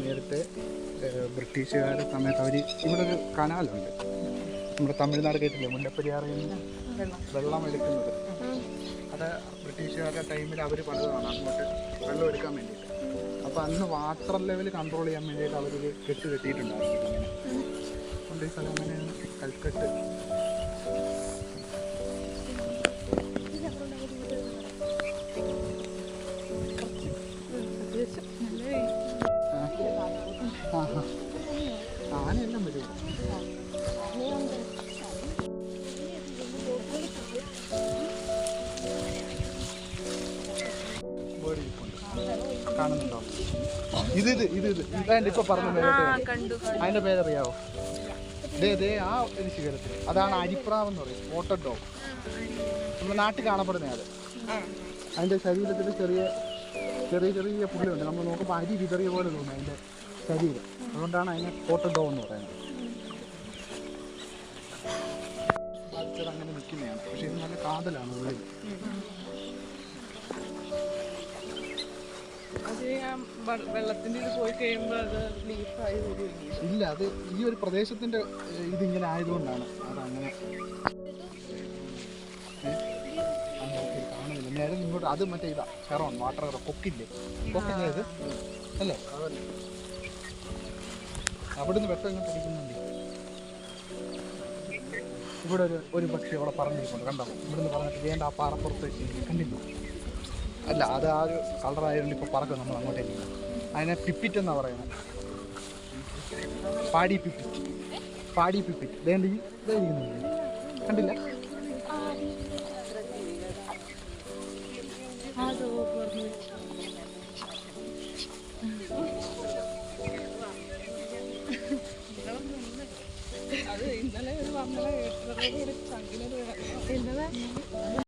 നേരത്തെ ബ്രിട്ടീഷുകാരുടെ സമയത്ത് അവർ ഇവിടെ ഒരു കനാലുണ്ട്, നമ്മുടെ തമിഴ്നാട് കേട്ടില്ലേ, മുല്ലപ്പെരിയാറിൽ നിന്ന് വെള്ളം എടുക്കുന്നത്. അത് ബ്രിട്ടീഷുകാരുടെ ടൈമിൽ അവർ പണിതാണ് അങ്ങോട്ട് വെള്ളം എടുക്കാൻ വേണ്ടിയിട്ട്. അപ്പോൾ അന്ന് വാട്ടർ ലെവൽ കൺട്രോൾ ചെയ്യാൻ വേണ്ടിയിട്ട് അവരൊരു കെട്ടിയിട്ടുണ്ടായിരുന്നു. ഇങ്ങനെ കൊണ്ട് ഈ സ്ഥലം അങ്ങനെയാണ് കൽക്കട്ട്. ആനയെല്ലാം വരും. കാണുന്നുണ്ടോ? ഇതാണ്ട് ഇപ്പൊ പറഞ്ഞ അതിന്റെ പേരറിയാവോ? ഇതേ ആ ഒരു ശിഖരത്തിൽ അതാണ് അരിപ്രാവ് എന്ന് പറയും, സ്പോട്ടഡ് ഡോഗ്. നമ്മുടെ നാട്ടിൽ കാണപ്പെടുന്ന അത്. അതിന്റെ ശരീരത്തിൽ ചെറിയ ചെറിയ ചെറിയ പുള്ളിയുണ്ട്, നമ്മൾ നോക്കുമ്പോൾ അരി വിതറിയ പോലെ തോന്നും അതിന്റെ ശരീരം. അതുകൊണ്ടാണ് അതിനെ സ്പോട്ടഡ് ഡോഗ് എന്ന് പറയുന്നത്. അങ്ങനെ നിൽക്കുന്നതാണ്, പക്ഷെ ഇത് നല്ല കാതലാണ് ഉള്ളിൽ. വെള്ളത്തിന്റെ ഇത് പോയി കഴിയുമ്പോൾ അത് ലീഫായി വരികയില്ല. ഇല്ല, അത് ഈ ഒരു പ്രദേശത്തിന്റെ ഇതിങ്ങനെ ആയതുകൊണ്ടാണ് അതങ്ങനെ കാണുന്നില്ല. നേരെ ഇങ്ങോട്ട് അത് മറ്റേ ഇതാ ഷെറോൺ വാട്ടർ കൊക്കില്ലേ ഇത് അല്ലേ? അവിടുന്ന് വെട്ടം ഇങ്ങോട്ട് അടിക്കുന്നുണ്ട്. ഇവിടെ ഒരു പക്ഷി അവിടെ പറഞ്ഞിരിക്കുന്നു, കണ്ടോ? ഇവിടുന്ന് പറഞ്ഞിട്ട് വേണ്ട ആ പാറപ്പുറത്ത് കണ്ടില്ല. അല്ല, അത് ആ ഒരു കളറായതുകൊണ്ട് ഇപ്പോൾ പറക്കും നമ്മൾ അങ്ങോട്ടേക്ക്. അതിനെ പിപ്പിറ്റ് എന്നാണ് പറയുന്നത്. പാടി പിപ്പിറ്റ് വേണ്ട ഇതായിരിക്കുന്നില്ലേ, കണ്ടില്ല? അത് ഇന്നലെ ഒരു വന്നല കേട്ടതോടുകൂടി ചങ്കിലത്